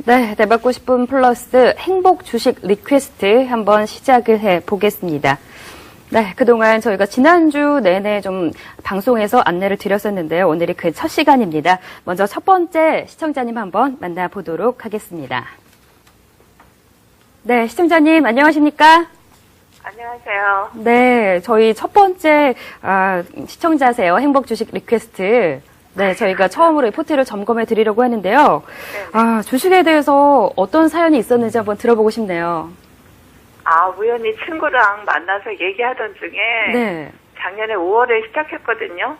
네, 대받고 싶은 플러스 행복 주식 리퀘스트 한번 시작을 해 보겠습니다. 네, 그동안 저희가 지난주 내내 좀 방송에서 안내를 드렸었는데요. 오늘이 그 첫 시간입니다. 먼저 첫 번째 시청자님 한번 만나보도록 하겠습니다. 네, 시청자님 안녕하십니까? 안녕하세요. 네, 저희 첫 번째 시청자세요. 행복 주식 리퀘스트. 네, 저희가 처음으로 이 포트를 점검해 드리려고 하는데요. 주식에 대해서 어떤 사연이 있었는지 한번 들어보고 싶네요. 우연히 친구랑 만나서 얘기하던 중에 네. 작년에 5월에 시작했거든요.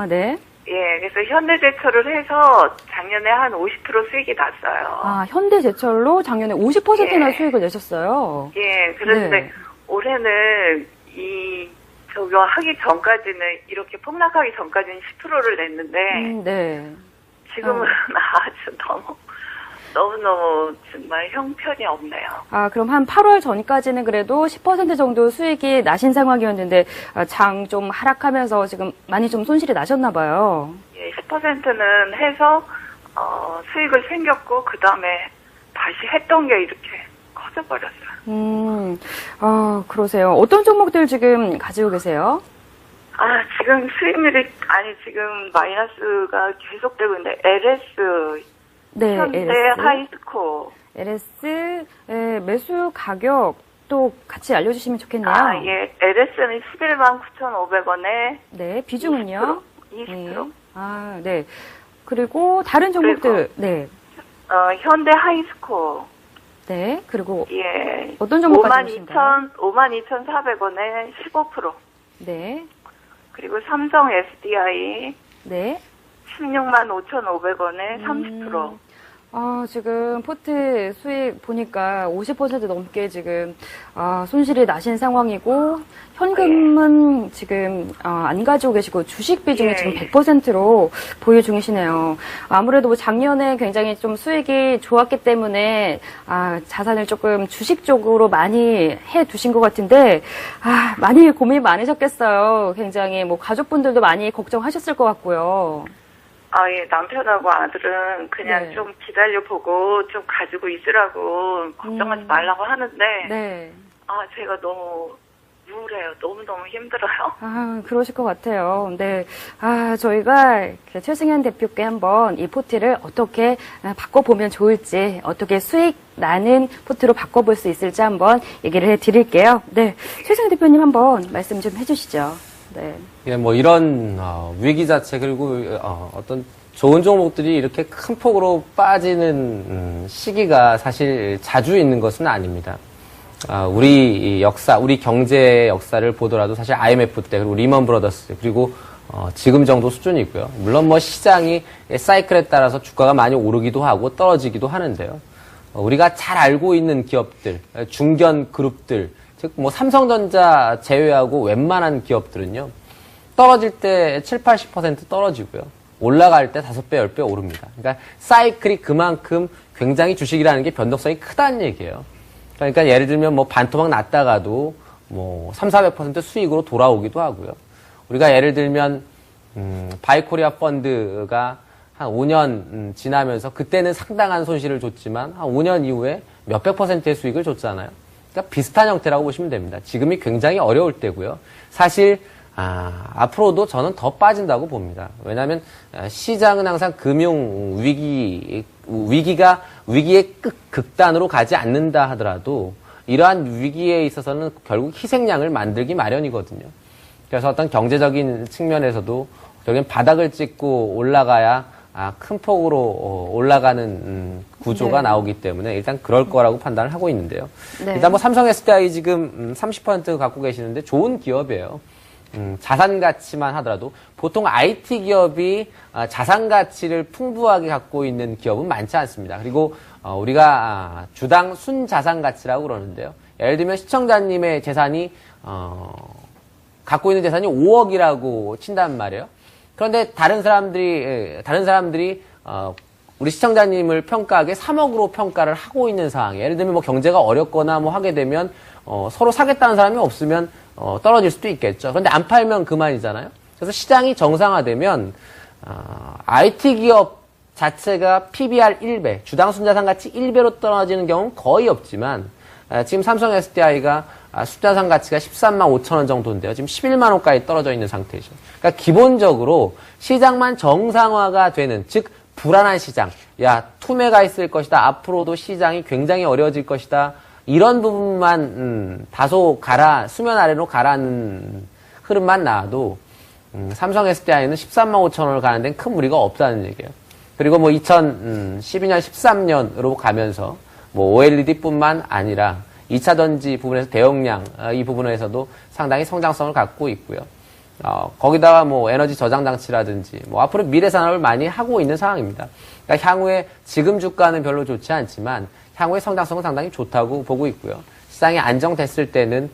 네. 예, 그래서 현대제철을 해서 작년에 한 50% 수익이 났어요. 현대제철로 작년에 50%나 예. 수익을 내셨어요. 예, 그런데 네. 올해는 저거 하기 전까지는 이렇게 폭락하기 전까지는 10%를 냈는데 네. 지금은 아주 너무너무 정말 형편이 없네요. 그럼 한 8월 전까지는 그래도 10% 정도 수익이 나신 상황이었는데 장 좀 하락하면서 지금 많이 좀 손실이 나셨나 봐요. 예, 10%는 해서 수익을 챙겼고 그 다음에 다시 했던 게 이렇게 커져버렸어요. 그러세요. 어떤 종목들 지금 가지고 계세요? 지금 수익률이 지금 마이너스가 계속되고 있는데 LS, 네, 현대 LS. 하이스코. LS 매수 가격 또 같이 알려주시면 좋겠네요. 예, LS는 11만 9,500원에 네, 비중은요? 20%. 네. 네. 그리고 다른 종목들, 네. 현대 하이스코. 네, 그리고 예. 어떤 종목 가지고 계신가요? 52,400원에 15%. 네. 그리고 삼성 SDI. 네. 16만 5,500원에 30%. 지금 포트 수익 보니까 50% 넘게 지금 손실이 나신 상황이고 현금은 지금 안 가지고 계시고 주식 비중이 지금 100%로 보유 중이시네요. 아무래도 뭐 작년에 굉장히 좀 수익이 좋았기 때문에 자산을 조금 주식 쪽으로 많이 해 두신 것 같은데 많이 고민이 많으셨겠어요. 굉장히 뭐 가족분들도 많이 걱정하셨을 것 같고요. 예, 남편하고 아들은 그냥 네. 좀 기다려보고 좀 가지고 있으라고 걱정하지 말라고 하는데, 네. 제가 너무 우울해요. 너무너무 힘들어요. 그러실 것 같아요. 네. 저희가 최승현 대표께 한번 이 포트를 어떻게 바꿔보면 좋을지, 어떻게 수익 나는 포트로 바꿔볼 수 있을지 한번 얘기를 해 드릴게요. 네. 최승현 대표님 한번 말씀 좀 해주시죠. 네. 예, 뭐 이런 위기 자체 그리고 어떤 좋은 종목들이 이렇게 큰 폭으로 빠지는 시기가 사실 자주 있는 것은 아닙니다. 우리 역사, 우리 경제의 역사를 보더라도 사실 IMF 때 그리고 리먼 브러더스 그리고 지금 정도 수준이고요. 물론 뭐 시장이 사이클에 따라서 주가가 많이 오르기도 하고 떨어지기도 하는데요. 우리가 잘 알고 있는 기업들, 중견 그룹들, 즉 뭐 삼성전자 제외하고 웬만한 기업들은요. 떨어질 때 7, 80% 떨어지고요. 올라갈 때 5배, 10배 오릅니다. 그러니까 사이클이 그만큼 굉장히 주식이라는 게 변동성이 크다는 얘기예요. 그러니까 예를 들면 뭐 반토막 났다가도 뭐 3, 400% 수익으로 돌아오기도 하고요. 우리가 예를 들면 바이코리아 펀드가 한 5년 지나면서 그때는 상당한 손실을 줬지만 한 5년 이후에 몇백 %의 수익을 줬잖아요. 그러니까 비슷한 형태라고 보시면 됩니다. 지금이 굉장히 어려울 때고요. 사실 앞으로도 저는 더 빠진다고 봅니다. 왜냐하면 시장은 항상 금융 위기가 위기의 극단으로 가지 않는다 하더라도 이러한 위기에 있어서는 결국 희생양을 만들기 마련이거든요. 그래서 어떤 경제적인 측면에서도 결국엔 바닥을 찍고 올라가야 큰 폭으로 올라가는 구조가 나오기 때문에 일단 그럴 거라고 판단을 하고 있는데요. 네. 일단 뭐 삼성 SDI 지금 30% 갖고 계시는데 좋은 기업이에요. 자산 가치만 하더라도 보통 IT 기업이 자산 가치를 풍부하게 갖고 있는 기업은 많지 않습니다. 그리고 우리가 주당 순자산 가치라고 그러는데요. 예를 들면 시청자님의 재산이 갖고 있는 재산이 5억이라고 친단 말이에요. 그런데 다른 사람들이 우리 시청자님을 평가하게 3억으로 평가를 하고 있는 상황이에요. 예를 들면 뭐 경제가 어렵거나 뭐 하게 되면 서로 사겠다는 사람이 없으면 떨어질 수도 있겠죠. 그런데 안 팔면 그만이잖아요. 그래서 시장이 정상화되면 IT 기업 자체가 PBR 1배, 주당 순자산 가치 1배로 떨어지는 경우는 거의 없지만 지금 삼성 SDI가 순자산 가치가 13만 5천 원 정도인데요. 지금 11만 원까지 떨어져 있는 상태죠. 그러니까 기본적으로 시장만 정상화가 되는, 즉 불안한 시장, 투매가 있을 것이다, 앞으로도 시장이 굉장히 어려워질 것이다, 이런 부분만 다소 수면 아래로 가라앉는 흐름만 나와도 삼성 SDI는 13만 5천 원을 가는 데는 큰 무리가 없다는 얘기예요. 그리고 뭐 2012년, 13년으로 가면서 뭐 OLED뿐만 아니라 2차 전지 부분에서 대용량, 이 부분에서도 상당히 성장성을 갖고 있고요. 거기다가 뭐 에너지 저장 장치라든지 뭐 앞으로 미래 산업을 많이 하고 있는 상황입니다. 그러니까 향후에 지금 주가는 별로 좋지 않지만 향후의 성장성은 상당히 좋다고 보고 있고요. 시장이 안정됐을 때는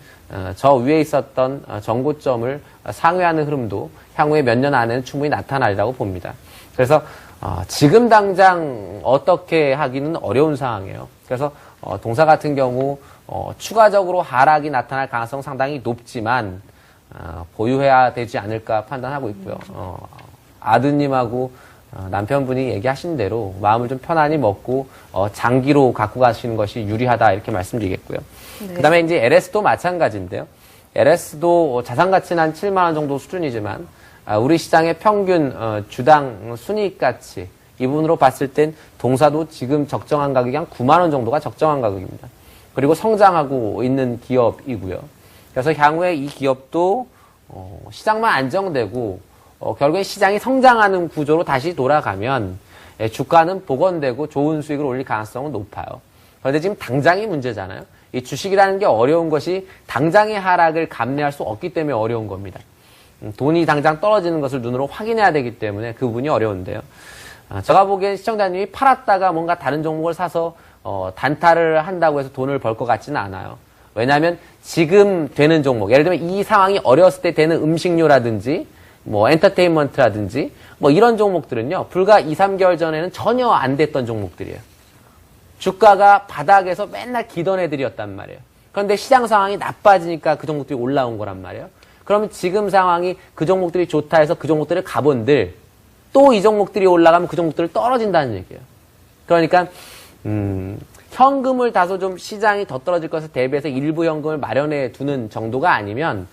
저 위에 있었던 정고점을 상회하는 흐름도 향후에 몇 년 안에는 충분히 나타나리라고 봅니다. 그래서 지금 당장 어떻게 하기는 어려운 상황이에요. 그래서 동사 같은 경우 추가적으로 하락이 나타날 가능성 상당히 높지만 보유해야 되지 않을까 판단하고 있고요. 아드님하고 남편분이 얘기하신 대로 마음을 좀 편안히 먹고 장기로 갖고 가시는 것이 유리하다 이렇게 말씀드리겠고요. 네. 그다음에 이제 LS도 마찬가지인데요. LS도 자산 가치는 한 7만 원 정도 수준이지만 우리 시장의 평균 주당 순이익 가치 이 부분으로 봤을 땐 동사도 지금 적정한 가격이 한 9만 원 정도가 적정한 가격입니다. 그리고 성장하고 있는 기업이고요. 그래서 향후에 이 기업도 시장만 안정되고 결국엔 시장이 성장하는 구조로 다시 돌아가면 주가는 복원되고 좋은 수익을 올릴 가능성은 높아요. 그런데 지금 당장이 문제잖아요. 이 주식이라는 게 어려운 것이 당장의 하락을 감내할 수 없기 때문에 어려운 겁니다. 돈이 당장 떨어지는 것을 눈으로 확인해야 되기 때문에 그 부분이 어려운데요. 제가 보기엔 시청자님이 팔았다가 뭔가 다른 종목을 사서 단타를 한다고 해서 돈을 벌 것 같지는 않아요. 왜냐하면 지금 되는 종목, 예를 들면 이 상황이 어려웠을 때 되는 음식료라든지 뭐 엔터테인먼트라든지 뭐 이런 종목들은요. 불과 2, 3개월 전에는 전혀 안 됐던 종목들이에요. 주가가 바닥에서 맨날 기던 애들이었단 말이에요. 그런데 시장 상황이 나빠지니까 그 종목들이 올라온 거란 말이에요. 그러면 지금 상황이 그 종목들이 좋다 해서 그 종목들을 가본들 또 이 종목들이 올라가면 그 종목들이 떨어진다는 얘기예요. 그러니까 현금을 다소 좀 시장이 더 떨어질 것에 대비해서 일부 현금을 마련해 두는 정도가 아니면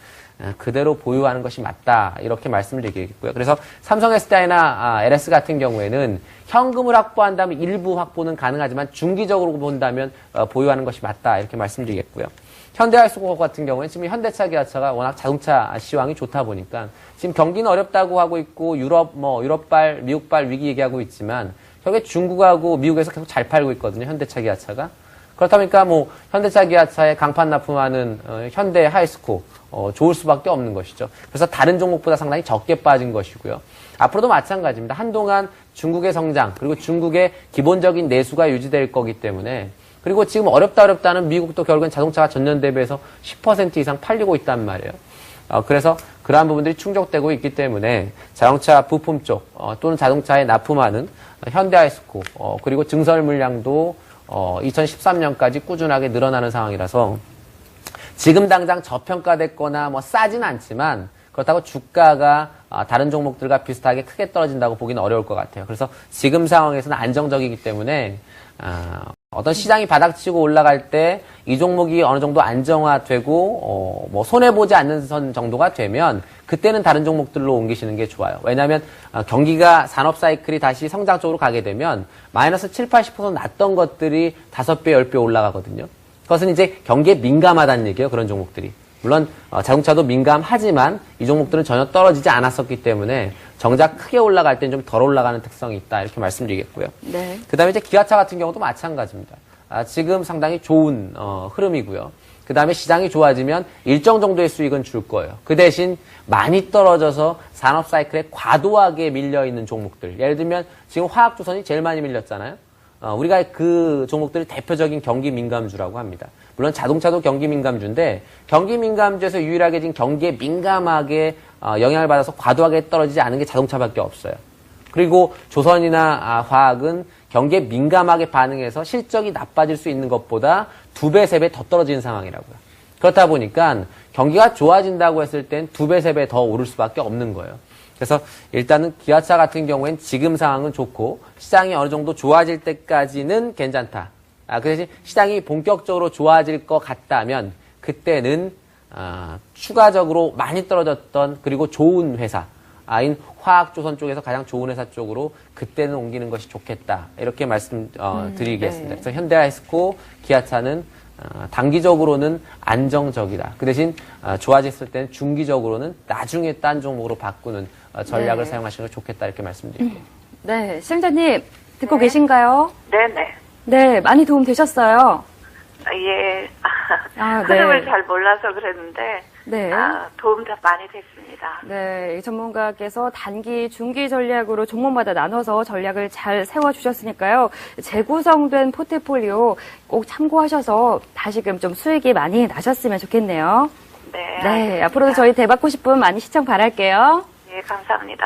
그대로 보유하는 것이 맞다 이렇게 말씀을 드리겠고요. 그래서 삼성 SDI나 LS 같은 경우에는 현금을 확보한다면 일부 확보는 가능하지만 중기적으로 본다면 보유하는 것이 맞다 이렇게 말씀드리겠고요. 현대하이스코 같은 경우에는 지금 현대차 기아차가 워낙 자동차 시황이 좋다 보니까 지금 경기는 어렵다고 하고 있고 유럽발, 미국발 위기 얘기하고 있지만 결국에 중국하고 미국에서 계속 잘 팔고 있거든요. 현대차 기아차가. 그렇다 보니까 뭐 현대차 기아차에 강판 납품하는 현대 하이스코 좋을 수밖에 없는 것이죠. 그래서 다른 종목보다 상당히 적게 빠진 것이고요. 앞으로도 마찬가지입니다. 한동안 중국의 성장 그리고 중국의 기본적인 내수가 유지될 거기 때문에 그리고 지금 어렵다는 미국도 결국엔 자동차가 전년 대비해서 10% 이상 팔리고 있단 말이에요. 그래서 그러한 부분들이 충족되고 있기 때문에 자동차 부품 쪽 또는 자동차에 납품하는 현대하이스코 그리고 증설 물량도 2013년까지 꾸준하게 늘어나는 상황이라서 지금 당장 저평가됐거나 뭐 싸진 않지만 그렇다고 주가가 다른 종목들과 비슷하게 크게 떨어진다고 보기는 어려울 것 같아요. 그래서 지금 상황에서는 안정적이기 때문에 어떤 시장이 바닥치고 올라갈 때 이 종목이 어느 정도 안정화되고 뭐 손해보지 않는 선 정도가 되면 그때는 다른 종목들로 옮기시는 게 좋아요. 왜냐하면 경기가 산업 사이클이 다시 성장 쪽으로 가게 되면 마이너스 7, 80% 났던 것들이 5배, 10배 올라가거든요. 그것은 이제 경기에 민감하다는 얘기예요. 그런 종목들이. 물론 자동차도 민감하지만 이 종목들은 전혀 떨어지지 않았었기 때문에 정작 크게 올라갈 때는 좀 덜 올라가는 특성이 있다 이렇게 말씀드리겠고요. 네. 그다음에 이제 기아차 같은 경우도 마찬가지입니다. 지금 상당히 좋은 흐름이고요. 그다음에 시장이 좋아지면 일정 정도의 수익은 줄 거예요. 그 대신 많이 떨어져서 산업 사이클에 과도하게 밀려 있는 종목들. 예를 들면 지금 화학조선이 제일 많이 밀렸잖아요. 우리가 그 종목들을 대표적인 경기 민감주라고 합니다. 물론 자동차도 경기 민감주인데 경기 민감주에서 유일하게 지금 경기에 민감하게 영향을 받아서 과도하게 떨어지지 않은 게 자동차밖에 없어요. 그리고 조선이나 화학은 경기에 민감하게 반응해서 실적이 나빠질 수 있는 것보다 2배, 3배 더 떨어지는 상황이라고요. 그렇다 보니까 경기가 좋아진다고 했을 땐 2배, 3배 더 오를 수밖에 없는 거예요. 그래서 일단은 기아차 같은 경우엔 지금 상황은 좋고 시장이 어느 정도 좋아질 때까지는 괜찮다. 그 대신 시장이 본격적으로 좋아질 것 같다면 그때는 추가적으로 많이 떨어졌던 그리고 좋은 회사인 화학조선 쪽에서 가장 좋은 회사 쪽으로 그때는 옮기는 것이 좋겠다. 이렇게 말씀드리겠습니다. 네. 그래서 현대아이스코, 기아차는 단기적으로는 안정적이다. 그 대신 좋아졌을 때는 중기적으로는 나중에 딴 종목으로 바꾸는 전략을 네. 사용하시는 게 좋겠다. 이렇게 말씀드릴게요. 네, 시청자님 듣고 네. 계신가요? 네네. 네, 많이 도움 되셨어요. 예. 아, 흐름을 네. 잘 몰라서 그랬는데 네. 도움 다 많이 됐습니다. 네, 이 전문가께서 단기, 중기 전략으로 종목마다 나눠서 전략을 잘 세워주셨으니까요. 재구성된 포트폴리오 꼭 참고하셔서 다시금 좀 수익이 많이 나셨으면 좋겠네요. 네. 네, 알겠습니다. 앞으로도 저희 대받고 싶은 많이 시청 바랄게요. 예, 감사합니다.